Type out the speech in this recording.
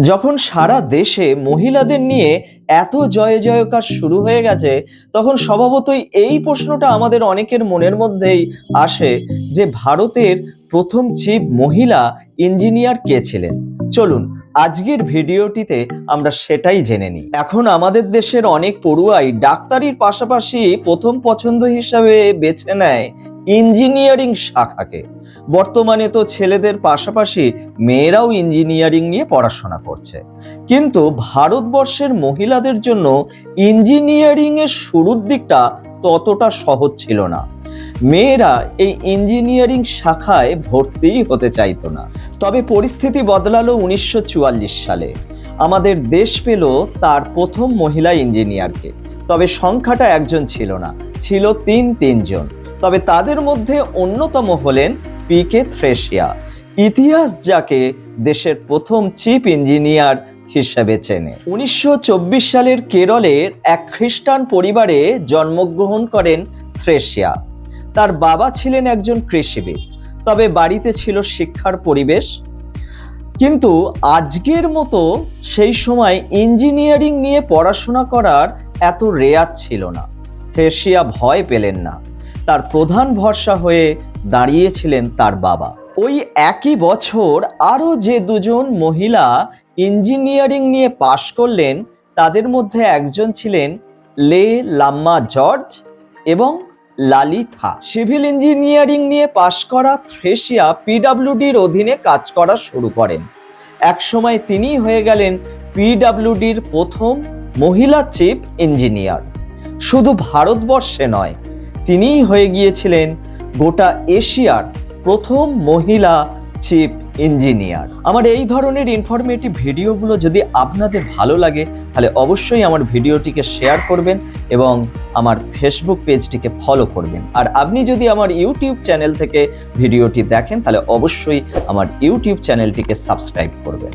যখন সারা দেশে মহিলাদের নিয়ে এত জয় জয়কার শুরু হয়ে গেছে, তখন স্বভাবতই এই প্রশ্নটা আমাদের অনেকের মনের মধ্যেই আসে যে ভারতের প্রথম চিফ মহিলা ইঞ্জিনিয়ার কে ছিলেন। চলুন আজকের ভিডিওটিতে আমরা সেটাই জেনে নিই। এখন আমাদের দেশের অনেক পড়ুয়াই ডাক্তারির পাশাপাশি প্রথম পছন্দ হিসাবে বেছে নেয় ইঞ্জিনিয়ারিং শাখাকে। বর্তমানে তো ছেলেদের পাশাপাশি মেয়েরাও ইঞ্জিনিয়ারিং নিয়ে পড়াশোনা করছে, কিন্তু ভারতবর্ষের মহিলাদের জন্য ইঞ্জিনিয়ারিং এর শুরুর দিকটা ততটা সহজ ছিল না। মেয়েরা এই ইঞ্জিনিয়ারিং শাখায় ভর্তিই হতে চাইতো না। তবে পরিস্থিতি বদলালো 1944 সালে। আমাদের দেশ পেল তার প্রথম মহিলা ইঞ্জিনিয়ারকে। তবে সংখ্যাটা একজন ছিল না, ছিল তিনজন। তবে তাদের মধ্যে অন্যতম হলেন পিকে থ্রেসিয়া। ইতিহাস যাকে দেশের প্রথম চিফ ইঞ্জিনিয়ার হিসেবে চেনে। 1924 সালের কেরলের এক খ্রিস্টান পরিবারে জন্মগ্রহণ করেন থ্রেসিয়া। তার বাবা ছিলেন একজন কৃষিবিদ, তবে বাড়িতে ছিল শিক্ষার পরিবেশ। কিন্তু আজকের মতো সেই সময় ইঞ্জিনিয়ারিং নিয়ে পড়াশোনা করার এত রেয়াত ছিল না। থ্রেসিয়া ভয় পেলেন না, তার প্রধান ভরসা হয়ে দাঁড়িয়েছিলেন তার বাবা। ওই একই বছর আরও যে দুজন মহিলা ইঞ্জিনিয়ারিং নিয়ে পাশ করলেন, তাদের মধ্যে একজন ছিলেন লে লাম্মা জর্জ এবং লালিথা। সিভিল ইঞ্জিনিয়ারিং নিয়ে পাশ করা থ্রেসিয়া পিডব্লিউডির অধীনে কাজ করা শুরু করেন। একসময় তিনি হয়ে গেলেন পিডব্লিউডির প্রথম মহিলা চিফ ইঞ্জিনিয়ার। শুধু ভারতবর্ষে নয়, তিনিই হয়ে গিয়েছিলেন গোটা এশিয়ার প্রথম মহিলা চিফ ইঞ্জিনিয়ার। আমার এই ধরনের ইনফরমেটিভ ভিডিওগুলো যদি আপনাদের ভালো লাগে, তাহলে অবশ্যই আমার ভিডিওটিকে শেয়ার করবেন এবং আমার ফেসবুক পেজটিকে ফলো করবেন। আর আপনি যদি আমার ইউটিউব চ্যানেল থেকে ভিডিওটি দেখেন, তাহলে অবশ্যই আমার ইউটিউব চ্যানেলটিকে সাবস্ক্রাইব করবেন।